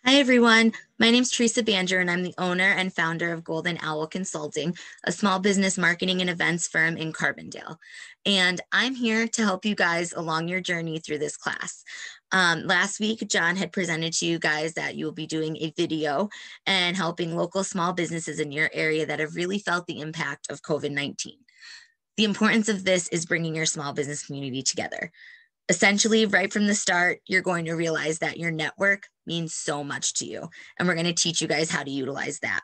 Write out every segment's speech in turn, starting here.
Hi, everyone. My name is Theresa Bandru, and I'm the owner and founder of Golden Owl Consulting, a small business marketing and events firm in Carbondale. And I'm here to help you guys along your journey through this class. Last week, John had presented to you guys that you will be doing a video and helping local small businesses in your area that have really felt the impact of COVID-19. The importance of this is bringing your small business community together. Essentially, right from the start, you're going to realize that your network means so much to you. And we're going to teach you guys how to utilize that.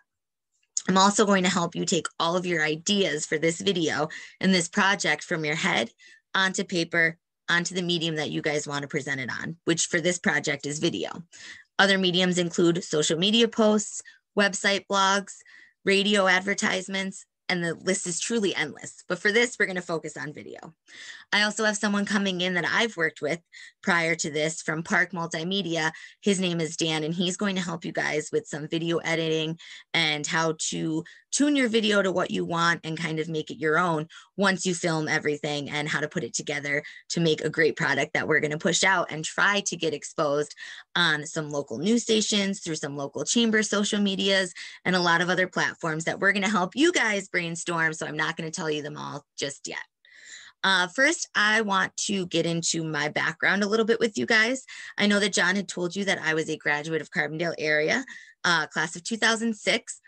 I'm also going to help you take all of your ideas for this video and this project from your head onto paper, onto the medium that you guys want to present it on, which for this project is video. Other mediums include social media posts, website blogs, radio advertisements, and the list is truly endless. But for this, we're going to focus on video. I also have someone coming in that I've worked with prior to this from Park Multimedia. His name is Dan, and he's going to help you guys with some video editing and how to tune your video to what you want and kind of make it your own once you film everything, and how to put it together to make a great product that we're going to push out and try to get exposed on some local news stations, through some local chamber social medias, and a lot of other platforms that we're going to help you guys brainstorm. So I'm not going to tell you them all just yet. First, I want to get into my background a little bit with you guys. I know that John had told you that I was a graduate of Carbondale area, class of 2006.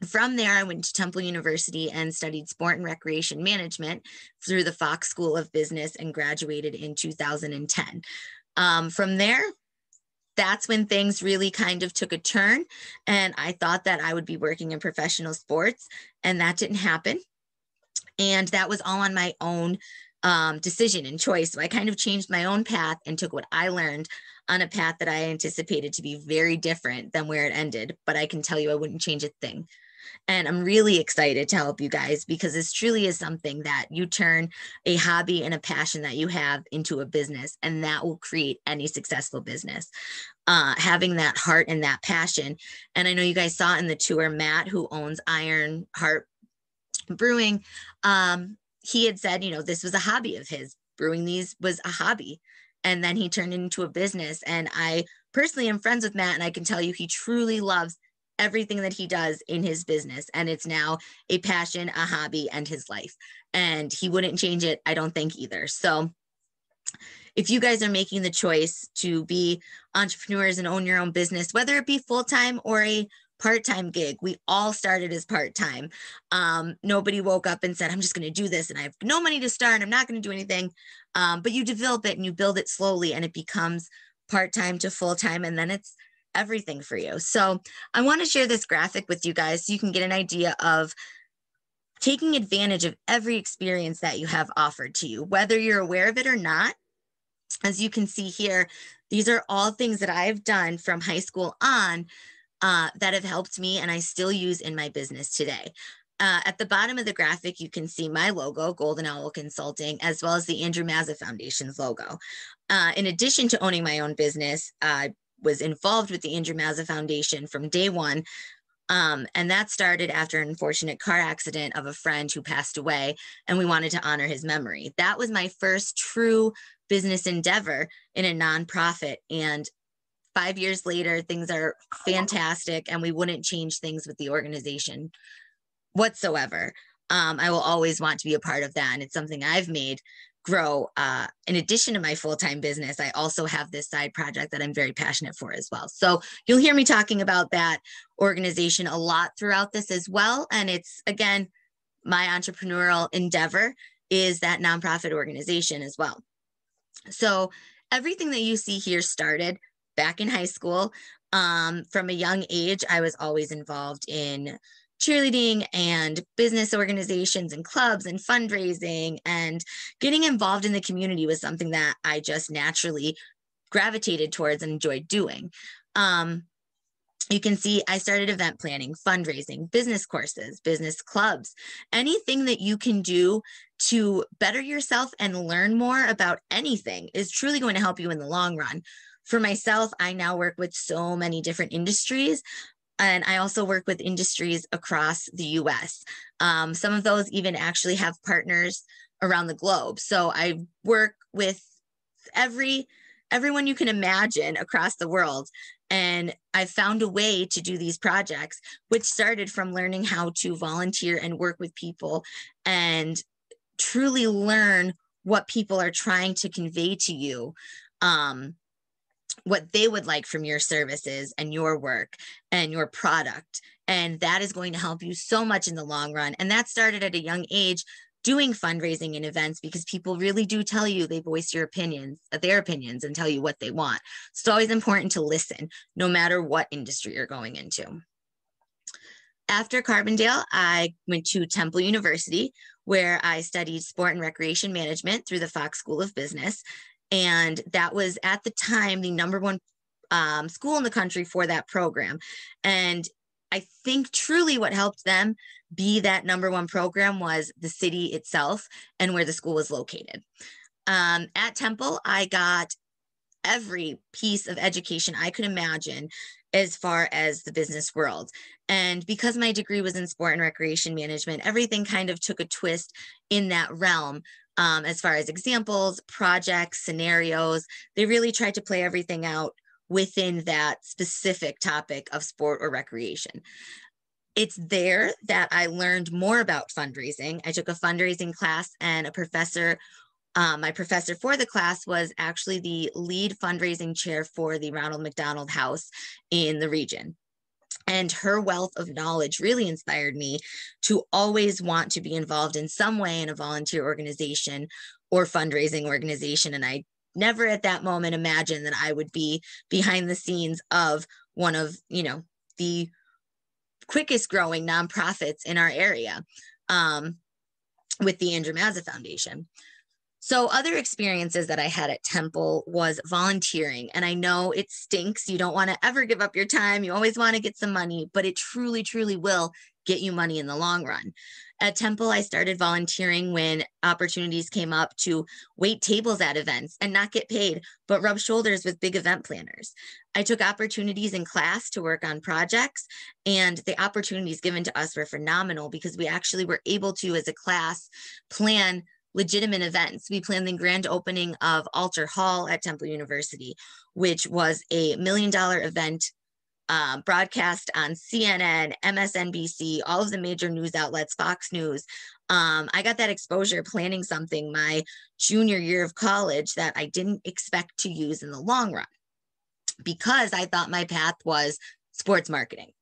From there, I went to Temple University and studied sport and recreation management through the Fox School of Business and graduated in 2010. From there, that's when things really kind of took a turn, and I thought that I would be working in professional sports, and that didn't happen. And that was all on my own decision and choice. So I kind of changed my own path and took what I learned on a path that I anticipated to be very different than where it ended. But I can tell you I wouldn't change a thing. And I'm really excited to help you guys, because this truly is something that you turn a hobby and a passion that you have into a business, and that will create any successful business. Having that heart and that passion. And I know you guys saw in the tour, Matt, who owns Iron Heart Brewing, he had said, this was a hobby of his. Brewing these was a hobby. And then he turned it into a business. And I personally am friends with Matt, and I can tell you he truly loves everything that he does in his business. And it's now a passion, a hobby, and his life. And he wouldn't change it, I don't think, either. So if you guys are making the choice to be entrepreneurs and own your own business, whether it be full-time or a part-time gig, we all started as part-time. Nobody woke up and said, I'm just going to do this and I have no money to start, I'm not going to do anything. But you develop it and you build it slowly, and it becomes part-time to full-time, and then it's everything for you. So I want to share this graphic with you guys so you can get an idea of taking advantage of every experience that you have offered to you, whether you're aware of it or not. As you can see here, these are all things that I've done from high school on that have helped me, and I still use in my business today. At the bottom of the graphic, you can see my logo, Golden Owl Consulting, as well as the Andrew Mazza Foundation's logo. In addition to owning my own business, I was involved with the Andrew Mazza Foundation from day one. And that started after an unfortunate car accident of a friend who passed away, and we wanted to honor his memory. That was my first true business endeavor in a nonprofit. And 5 years later, things are fantastic, and we wouldn't change things with the organization whatsoever. I will always want to be a part of that, and it's something I've made grow. In addition to my full-time business, I also have this side project that I'm very passionate for as well. So you'll hear me talking about that organization a lot throughout this as well. And it's, again, my entrepreneurial endeavor is that nonprofit organization as well. So everything that you see here started back in high school. From a young age, I was always involved in cheerleading and business organizations and clubs and fundraising, and getting involved in the community was something that I just naturally gravitated towards and enjoyed doing. You can see I started event planning, fundraising, business courses, business clubs, anything that you can do to better yourself and learn more about anything is truly going to help you in the long run. For myself, I now work with so many different industries, and I also work with industries across the US. Some of those even actually have partners around the globe. So I work with everyone you can imagine across the world. And I found a way to do these projects, which started from learning how to volunteer and work with people and truly learn what people are trying to convey to you, what they would like from your services and your work and your product. And that is going to help you so much in the long run. And that started at a young age, doing fundraising and events, because people really do tell you, they voice their opinions and tell you what they want. So it's always important to listen, no matter what industry you're going into. After Carbondale, I went to Temple University, where I studied sport and recreation management through the Fox School of Business. And that was at the time the #1 school in the country for that program. And I think truly what helped them be that #1 program was the city itself and where the school was located. At Temple, I got every piece of education I could imagine as far as the business world. And because my degree was in sport and recreation management, everything kind of took a twist in that realm. As far as examples, projects, scenarios, they really tried to play everything out within that specific topic of sport or recreation. It's there that I learned more about fundraising. I took a fundraising class, and my professor for the class was actually the lead fundraising chair for the Ronald McDonald House in the region. And her wealth of knowledge really inspired me to always want to be involved in some way in a volunteer organization or fundraising organization. And I never at that moment imagined that I would be behind the scenes of one of, the quickest growing nonprofits in our area, with the Andrew Mazza Foundation. So other experiences that I had at Temple was volunteering. And I know it stinks. You don't want to ever give up your time. You always want to get some money, but it truly, truly will get you money in the long run. At Temple, I started volunteering when opportunities came up to wait tables at events and not get paid, but rub shoulders with big event planners. I took opportunities in class to work on projects, and the opportunities given to us were phenomenal because we actually were able to, as a class, plan legitimate events. We planned the grand opening of Alter Hall at Temple University, which was a $1 million event, broadcast on CNN, MSNBC, all of the major news outlets, Fox News. I got that exposure planning something my junior year of college that I didn't expect to use in the long run because I thought my path was sports marketing.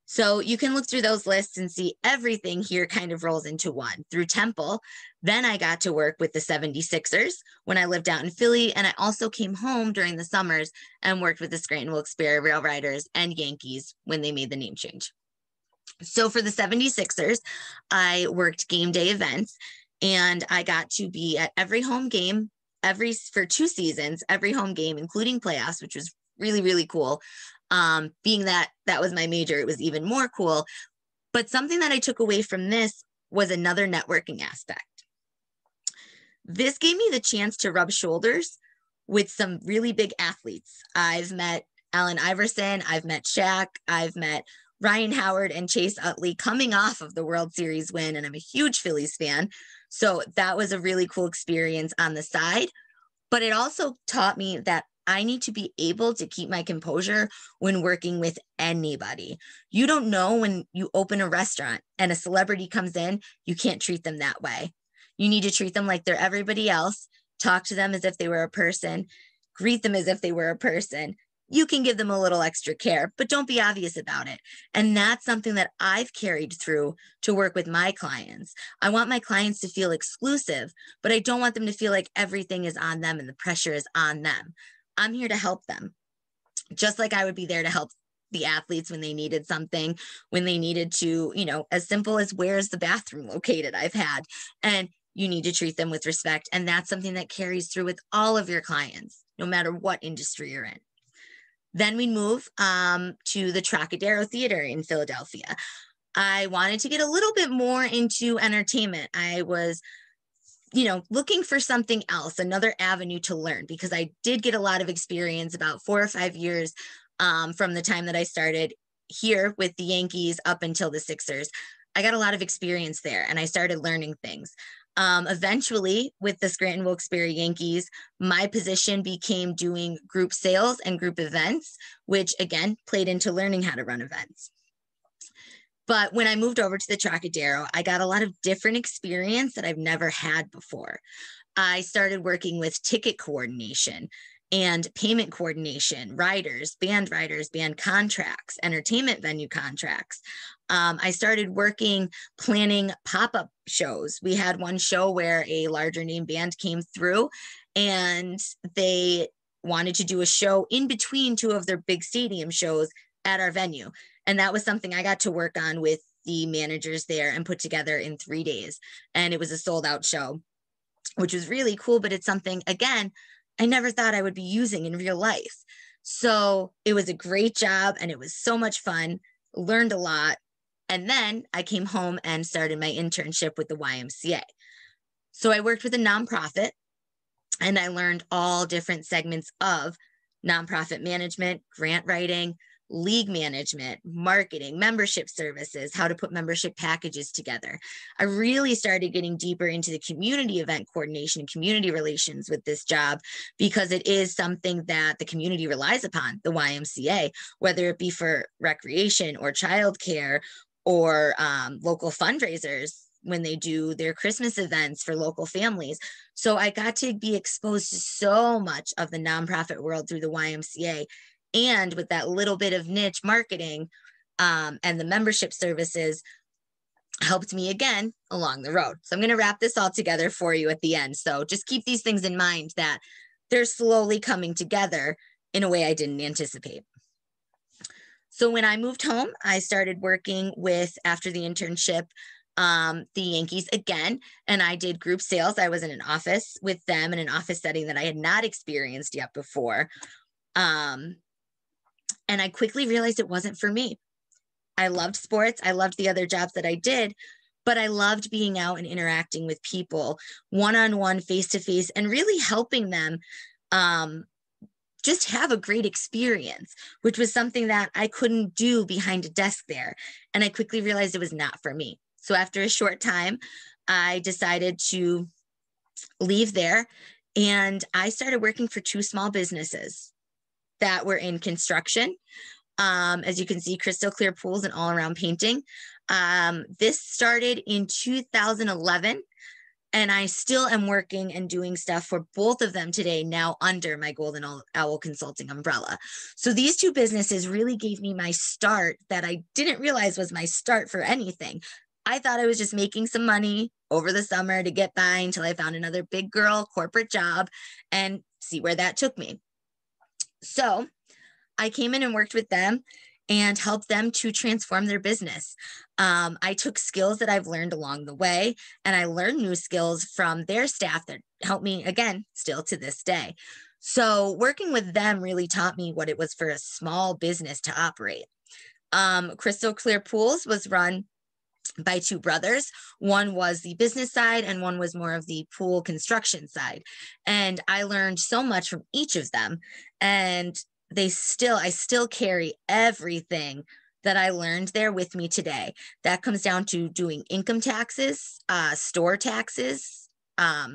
So you can look through those lists and see everything here kind of rolls into one. Through Temple, then I got to work with the 76ers when I lived out in Philly, and I also came home during the summers and worked with the Scranton Wilkes-Barre Rail Riders and Yankees when they made the name change. So for the 76ers, I worked game day events, and I got to be at every home game, for 2 seasons, every home game, including playoffs, which was really, really cool. Being that was my major, it was even more cool. But something that I took away from this was another networking aspect. This gave me the chance to rub shoulders with some really big athletes. I've met Allen Iverson, I've met Shaq, I've met Ryan Howard and Chase Utley coming off of the World Series win, and I'm a huge Phillies fan. So that was a really cool experience on the side. But it also taught me that I need to be able to keep my composure when working with anybody. You don't know when you open a restaurant and a celebrity comes in, you can't treat them that way. You need to treat them like they're everybody else, talk to them as if they were a person, greet them as if they were a person. You can give them a little extra care, but don't be obvious about it. And that's something that I've carried through to work with my clients. I want my clients to feel exclusive, but I don't want them to feel like everything is on them and the pressure is on them. I'm here to help them, just like I would be there to help the athletes when they needed something, when they needed to, as simple as where's the bathroom located, I've had. And you need to treat them with respect. And that's something that carries through with all of your clients, no matter what industry you're in. Then we move to the Trocadero Theater in Philadelphia. I wanted to get a little bit more into entertainment. I was looking for something else, another avenue to learn, because I did get a lot of experience about 4 or 5 years from the time that I started here with the Yankees up until the Sixers. I got a lot of experience there and I started learning things. Eventually, with the Scranton Wilkes-Barre Yankees, my position became doing group sales and group events, which again played into learning how to run events. But when I moved over to the Trocadero, I got a lot of different experience that I've never had before. I started working with ticket coordination and payment coordination, riders, band contracts, entertainment venue contracts. I started working, planning pop-up shows. We had one show where a larger name band came through and they wanted to do a show in between two of their big stadium shows at our venue. And that was something I got to work on with the managers there and put together in 3 days. And it was a sold out show, which was really cool, but it's something, again, I never thought I would be using in real life. So it was a great job and it was so much fun, learned a lot. And then I came home and started my internship with the YMCA. So I worked with a nonprofit and I learned all different segments of nonprofit management, grant writing, league management, marketing, membership services, how to put membership packages together. I really started getting deeper into the community event coordination and community relations with this job because it is something that the community relies upon, the YMCA, whether it be for recreation or childcare or local fundraisers when they do their Christmas events for local families. So I got to be exposed to so much of the nonprofit world through the YMCA. And with that little bit of niche marketing and the membership services helped me again along the road. So I'm going to wrap this all together for you at the end. So just keep these things in mind that they're slowly coming together in a way I didn't anticipate. So when I moved home, I started working with, after the internship, the Yankees again, and I did group sales. I was in an office with them in an office setting that I had not experienced yet before. And I quickly realized it wasn't for me. I loved sports. I loved the other jobs that I did, but I loved being out and interacting with people one-on-one, face-to-face, and really helping them just have a great experience, which was something that I couldn't do behind a desk there. And I quickly realized it was not for me. So after a short time, I decided to leave there and I started working for 2 small businesses that were in construction. As you can see, crystal clear pools and all around painting. This started in 2011 and I still am working and doing stuff for both of them today, now under my Golden Owl Consulting umbrella. So these 2 businesses really gave me my start that I didn't realize was my start for anything. I thought I was just making some money over the summer to get by until I found another big girl corporate job and see where that took me. So I came in and worked with them and helped them to transform their business. I took skills that I've learned along the way, and I learned new skills from their staff that helped me, again, still to this day. So working with them really taught me what it was for a small business to operate. Crystal Clear Pools was run by 2 brothers. One was the business side and one was more of the pool construction side. And I learned so much from each of them. And I still carry everything that I learned there with me today. That comes down to doing income taxes, store taxes,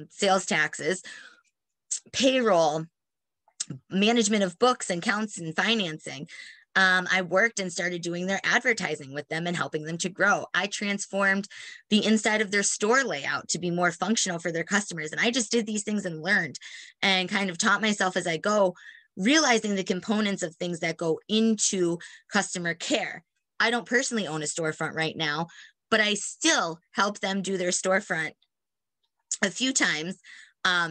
sales taxes, payroll, management of books and accounts and financing. I worked and started doing their advertising with them and helping them to grow. I transformed the inside of their store layout to be more functional for their customers. And I just did these things and learned and kind of taught myself as I go, realizing the components of things that go into customer care. I don't personally own a storefront right now, but I still help them do their storefront a few times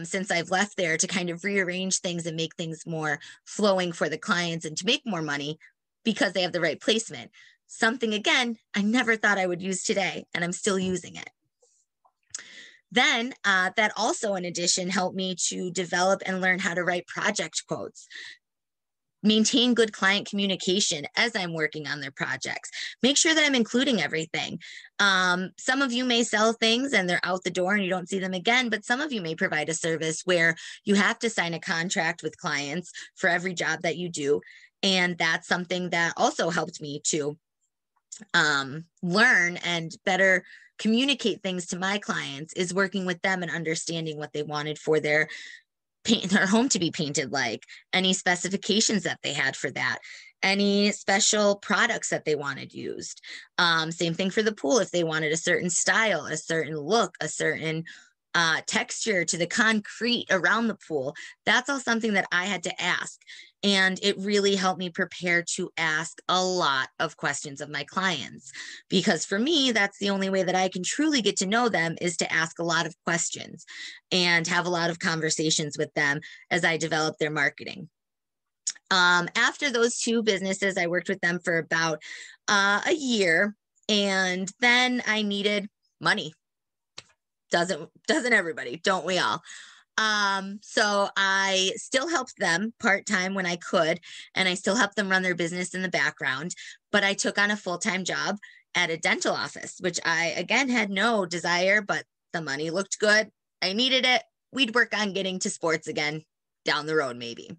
since I've left there to kind of rearrange things and make things more flowing for the clients and to make more money because they have the right placement. Something, again, I never thought I would use today, and I'm still using it. Then that also, in addition, helped me to develop and learn how to write project quotes, maintain good client communication as I'm working on their projects, make sure that I'm including everything. Some of you may sell things and they're out the door and you don't see them again, but some of you may provide a service where you have to sign a contract with clients for every job that you do. And that's something that also helped me to learn and better communicate things to my clients is working with them and understanding what they wanted for their home to be painted, like any specifications that they had for that, any special products that they wanted used. Same thing for the pool. If they wanted a certain style, a certain look, a certain texture to the concrete around the pool, that's all something that I had to ask. And it really helped me prepare to ask a lot of questions of my clients, because for me, that's the only way that I can truly get to know them, is to ask a lot of questions and have a lot of conversations with them as I develop their marketing. After those two businesses, I worked with them for about a year, and then I needed money. Doesn't everybody? Don't we all? So I still helped them part-time when I could, and I still helped them run their business in the background, but I took on a full-time job at a dental office, which I, again, had no desire, but the money looked good. I needed it. We'd work on getting to sports again down the road, maybe.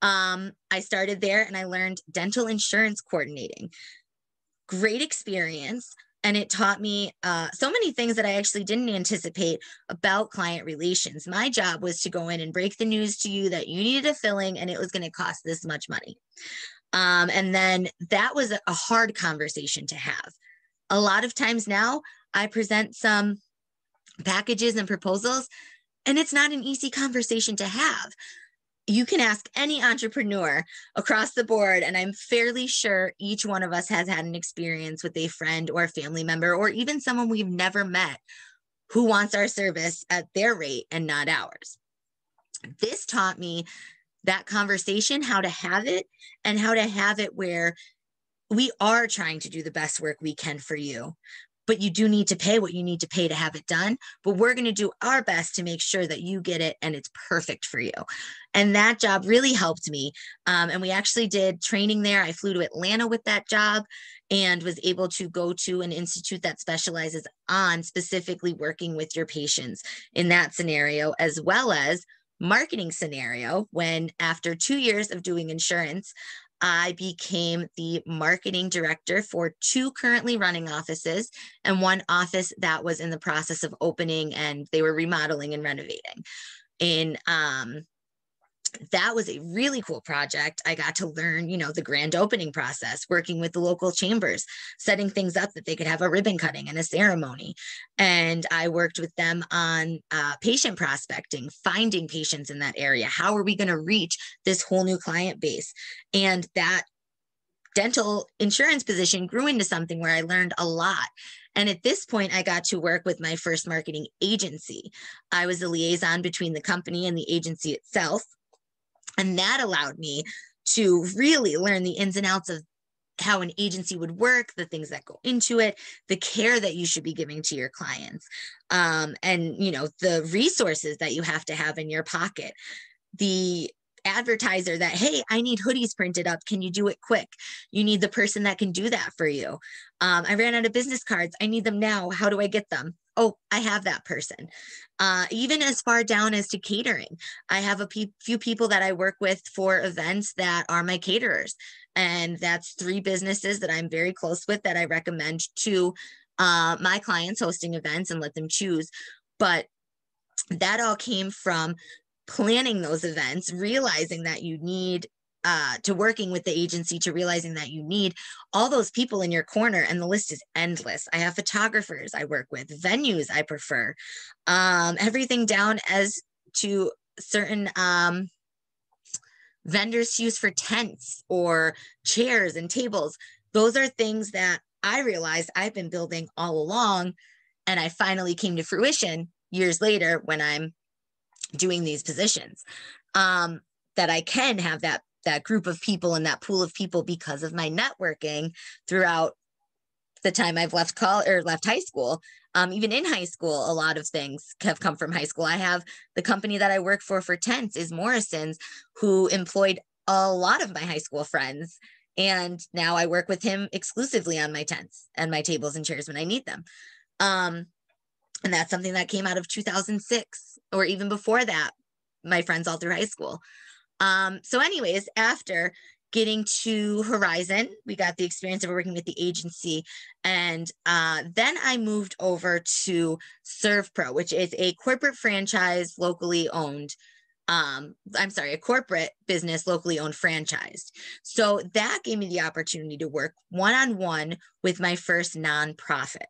I started there and I learned dental insurance coordinating. Great experience. And it taught me so many things that I actually didn't anticipate about client relations. My job was to go in and break the news to you that you needed a filling and it was going to cost this much money. And then that was a hard conversation to have. A lot of times now I present some packages and proposals, and it's not an easy conversation to have. You can ask any entrepreneur across the board, and I'm fairly sure each one of us has had an experience with a friend or a family member, or even someone we've never met, who wants our service at their rate and not ours. This taught me that conversation, how to have it, and how to have it where we are trying to do the best work we can for you, but you do need to pay what you need to pay to have it done. But we're going to do our best to make sure that you get it and it's perfect for you. And that job really helped me. And we actually did training there. I flew to Atlanta with that job and was able to go to an institute that specializes on specifically working with your patients in that scenario, as well as marketing scenario, when after 2 years of doing insurance, I became the marketing director for 2 currently running offices and 1 office that was in the process of opening, and they were remodeling and renovating. And that was a really cool project. I got to learn, the grand opening process, working with the local chambers, setting things up that they could have a ribbon cutting and a ceremony. And I worked with them on patient prospecting, finding patients in that area. How are we going to reach this whole new client base? And that dental insurance position grew into something where I learned a lot. And at this point, I got to work with my first marketing agency. I was a liaison between the company and the agency itself. And that allowed me to really learn the ins and outs of how an agency would work, the things that go into it, the care that you should be giving to your clients, and, the resources that you have to have in your pocket. The advertiser that, hey, I need hoodies printed up. Can you do it quick? You need the person that can do that for you. I ran out of business cards. I need them now. How do I get them? Oh, I have that person. Even as far down as to catering. I have a few people that I work with for events that are my caterers. And that's 3 businesses that I'm very close with that I recommend to my clients hosting events and let them choose. But that all came from planning those events, realizing that you need to working with the agency, to realizing that you need all those people in your corner, and the list is endless. I have photographers I work with, venues I prefer, everything down as to certain vendors to use for tents or chairs and tables. Those are things that I realized I've been building all along, and I finally came to fruition years later when I'm doing these positions, that I can have that group of people and that pool of people because of my networking throughout the time I've left high school. Even in high school, a lot of things have come from high school. I have the company that I work for tents is Morrison's, who employed a lot of my high school friends. And now I work with him exclusively on my tents and my tables and chairs when I need them. And that's something that came out of 2006, or even before that, my friends all through high school. So anyways, after getting to Horizon, we got the experience of working with the agency. And then I moved over to ServPro, which is a corporate franchise locally owned. A corporate business locally owned franchised. So that gave me the opportunity to work one-on-one with my first nonprofit.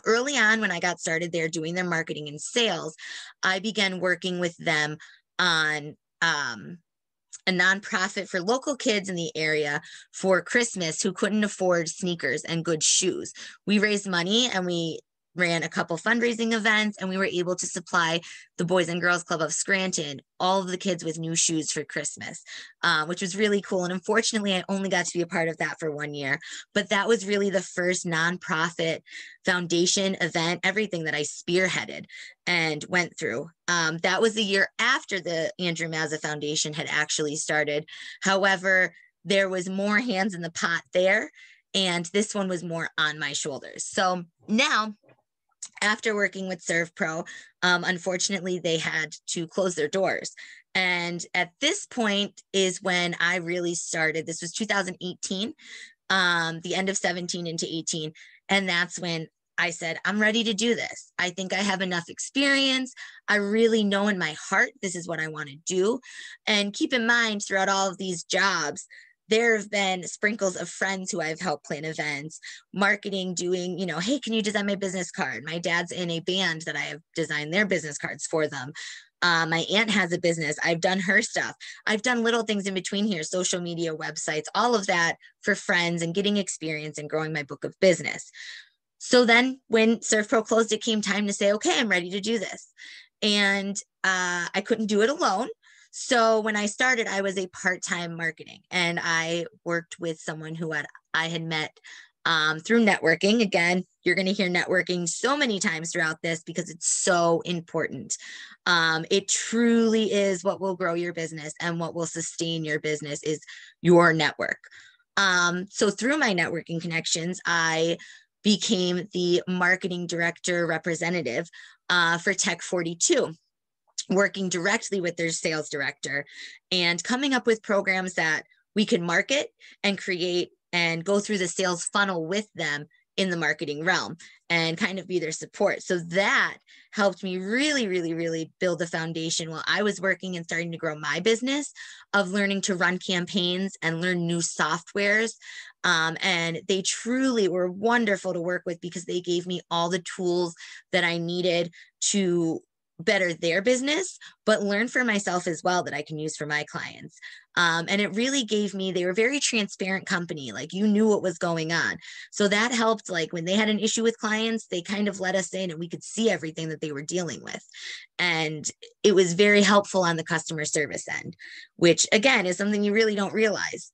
Early on, when I got started there doing their marketing and sales, I began working with them on a nonprofit for local kids in the area for Christmas who couldn't afford sneakers and good shoes. We raised money and we ran a couple fundraising events, and we were able to supply the Boys and Girls Club of Scranton, all of the kids with new shoes for Christmas, which was really cool. And unfortunately, I only got to be a part of that for 1 year, but that was really the first nonprofit foundation event, everything that I spearheaded and went through. That was the year after the Andrew Mazza Foundation had actually started. However, there was more hands in the pot there, and this one was more on my shoulders. So now, after working with ServPro, unfortunately, they had to close their doors. And at this point is when I really started. This was 2018, the end of 17 into 18. And that's when I said, I'm ready to do this. I think I have enough experience. I really know in my heart, this is what I want to do. And keep in mind, throughout all of these jobs, there have been sprinkles of friends who I've helped plan events, marketing, doing, hey, can you design my business card? My dad's in a band that I have designed their business cards for them. My aunt has a business. I've done her stuff. I've done little things in between here, social media, websites, all of that for friends and getting experience and growing my book of business. So then when ServPro closed, it came time to say, okay, I'm ready to do this. And I couldn't do it alone. So when I started, I was a part-time marketing, and I worked with someone who I had met through networking. Again, you're going to hear networking so many times throughout this because it's so important. It truly is what will grow your business, and what will sustain your business is your network. So through my networking connections, I became the marketing director representative for Tech 42. Working directly with their sales director and coming up with programs that we could market and create and go through the sales funnel with them in the marketing realm and kind of be their support. So that helped me really, really, really build the foundation while I was working and starting to grow my business of learning to run campaigns and learn new softwares. And they truly were wonderful to work with because they gave me all the tools that I needed to better their business, but learn for myself as well that I can use for my clients. And it really gave me, they were a very transparent company. Like, you knew what was going on. So that helped. Like, when they had an issue with clients, they kind of let us in and we could see everything that they were dealing with. And it was very helpful on the customer service end, which again is something you really don't realize.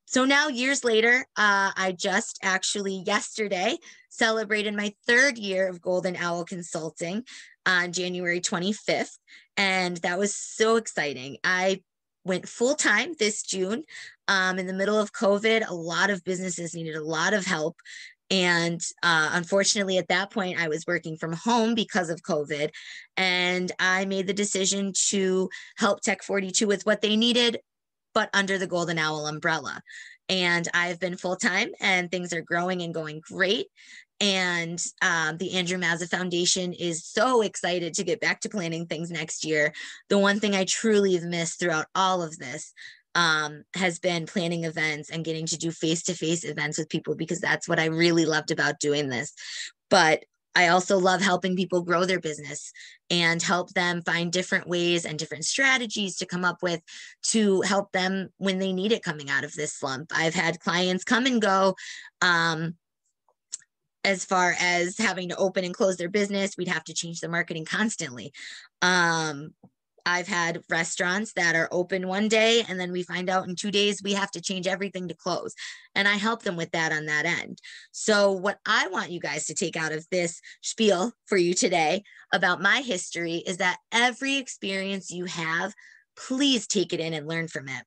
So now, years later, I just actually yesterday celebrated my 3rd year of Golden Owl Consulting on January 25th. And that was so exciting. I went full-time this June. In the middle of COVID, a lot of businesses needed a lot of help. And unfortunately, at that point, I was working from home because of COVID. And I made the decision to help Tech 42 with what they needed, but under the Golden Owl umbrella. And I've been full-time, and things are growing and going great. And the Andrew Mazza Foundation is so excited to get back to planning things next year. The one thing I truly have missed throughout all of this has been planning events and getting to do face-to-face events with people, because that's what I really loved about doing this. But I also love helping people grow their business and help them find different ways and different strategies to come up with to help them when they need it coming out of this slump. I've had clients come and go. As far as having to open and close their business, we'd have to change the marketing constantly. I've had restaurants that are open one day, and then we find out in 2 days we have to change everything to close. And I help them with that on that end. So what I want you guys to take out of this spiel for you today about my history is that every experience you have, please take it in and learn from it.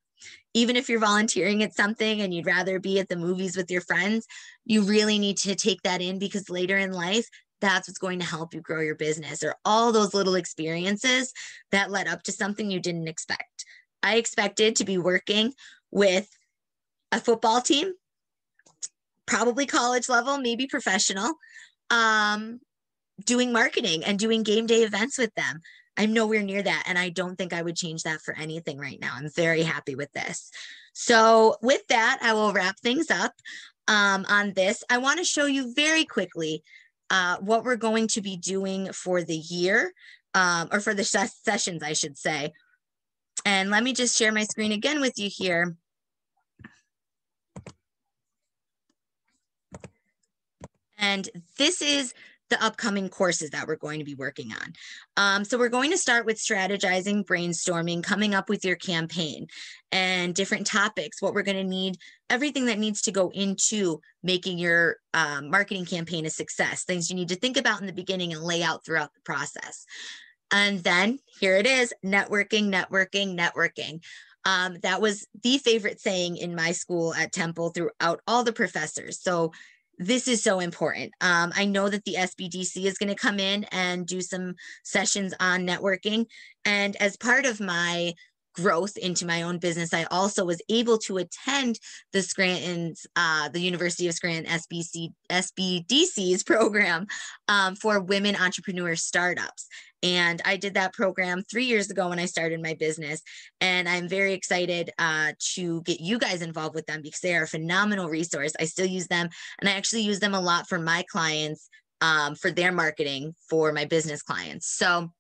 Even if you're volunteering at something and you'd rather be at the movies with your friends, you really need to take that in, because later in life, that's what's going to help you grow your business, or all those little experiences that led up to something you didn't expect. I expected to be working with a football team, probably college level, maybe professional, doing marketing and doing game day events with them. I'm nowhere near that. And I don't think I would change that for anything right now. I'm very happy with this. So with that, I will wrap things up on this. I want to show you very quickly what we're going to be doing for the year, or for the sessions, I should say. And let me just share my screen again with you here. And this is the upcoming courses that we're going to be working on. So we're going to start with strategizing, brainstorming, coming up with your campaign and different topics, what we're going to need, everything that needs to go into making your marketing campaign a success, things you need to think about in the beginning and lay out throughout the process. And then here it is, networking, networking, networking. That was the favorite saying in my school at Temple throughout all the professors. So this is so important. I know that the SBDC is going to come in and do some sessions on networking. And as part of my growth into my own business, I also was able to attend the Scranton's, the University of Scranton SBDC's program for women entrepreneur startups. And I did that program 3 years ago when I started my business. And I'm very excited to get you guys involved with them because they are a phenomenal resource. I still use them, and I actually use them a lot for my clients, for their marketing for my business clients. So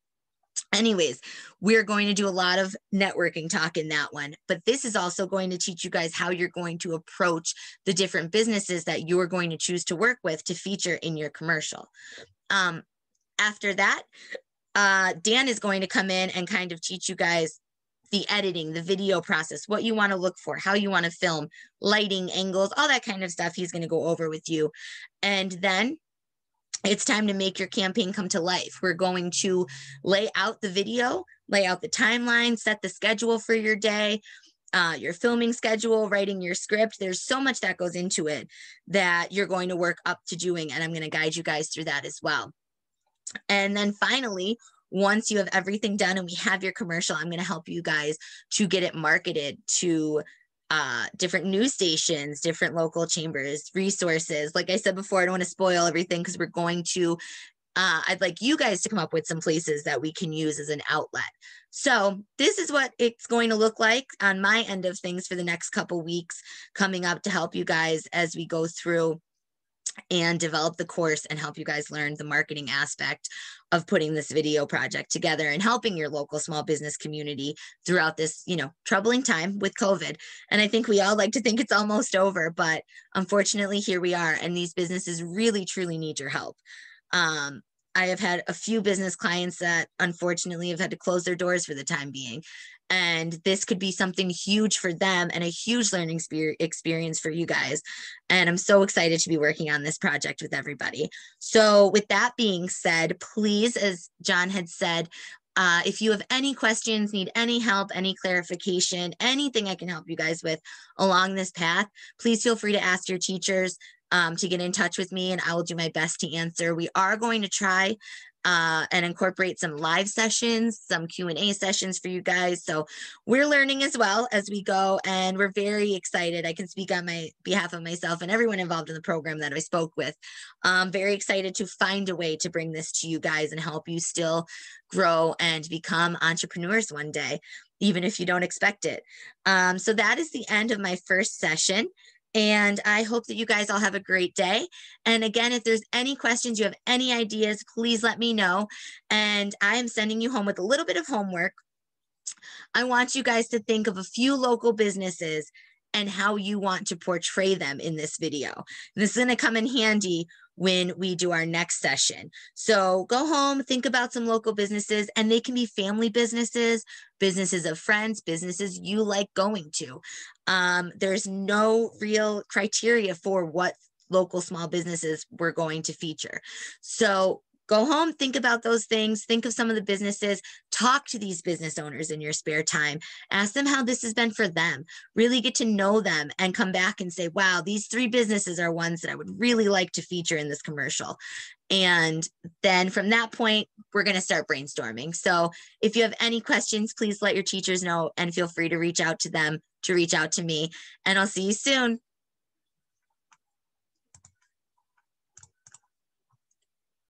anyways, we're going to do a lot of networking talk in that one, but this is also going to teach you guys how you're going to approach the different businesses that you're going to choose to work with to feature in your commercial. After that, Dan is going to come in and kind of teach you guys the editing, the video process, what you want to look for, how you want to film, lighting, angles, all that kind of stuff he's going to go over with you. And then it's time to make your campaign come to life. We're going to lay out the video, lay out the timeline, set the schedule for your day, your filming schedule, writing your script. There's so much that goes into it that you're going to work up to doing, and I'm going to guide you guys through that as well. And then finally, once you have everything done and we have your commercial, I'm going to help you guys to get it marketed to different news stations, different local chambers, resources. Like I said before, I don't want to spoil everything because we're going to, I'd like you guys to come up with some places that we can use as an outlet. So this is what it's going to look like on my end of things for the next couple weeks coming up to help you guys as we go through and develop the course and help you guys learn the marketing aspect of putting this video project together and helping your local small business community throughout this, troubling time with COVID. And I think we all like to think it's almost over, but unfortunately here we are, and these businesses really, truly need your help. I have had a few business clients that unfortunately have had to close their doors for the time being. And this could be something huge for them and a huge learning experience for you guys. And I'm so excited to be working on this project with everybody. So with that being said, please, as John had said, if you have any questions, need any help, any clarification, anything I can help you guys with along this path, please feel free to ask your teachers to get in touch with me, and I will do my best to answer. We are going to try and incorporate some live sessions, some Q&A sessions for you guys. So we're learning as well as we go, and we're very excited. I can speak on my behalf of myself and everyone involved in the program that I spoke with. Very excited to find a way to bring this to you guys and help you still grow and become entrepreneurs one day, even if you don't expect it. So that is the end of my first session. And I hope that you guys all have a great day. And again, if there's any questions, you have any ideas, please let me know. And I am sending you home with a little bit of homework. I want you guys to think of a few local businesses and how you want to portray them in this video. This is going to come in handy when we do our next session. So go home, think about some local businesses, and they can be family businesses, businesses of friends, businesses you like going to. There's no real criteria for what local small businesses we're going to feature. So go home, think about those things, think of some of the businesses, talk to these business owners in your spare time, ask them how this has been for them, really get to know them, and come back and say, wow, these 3 businesses are ones that I would really like to feature in this commercial. And then from that point, we're going to start brainstorming. So if you have any questions, please let your teachers know and feel free to reach out to them to reach out to me. And I'll see you soon.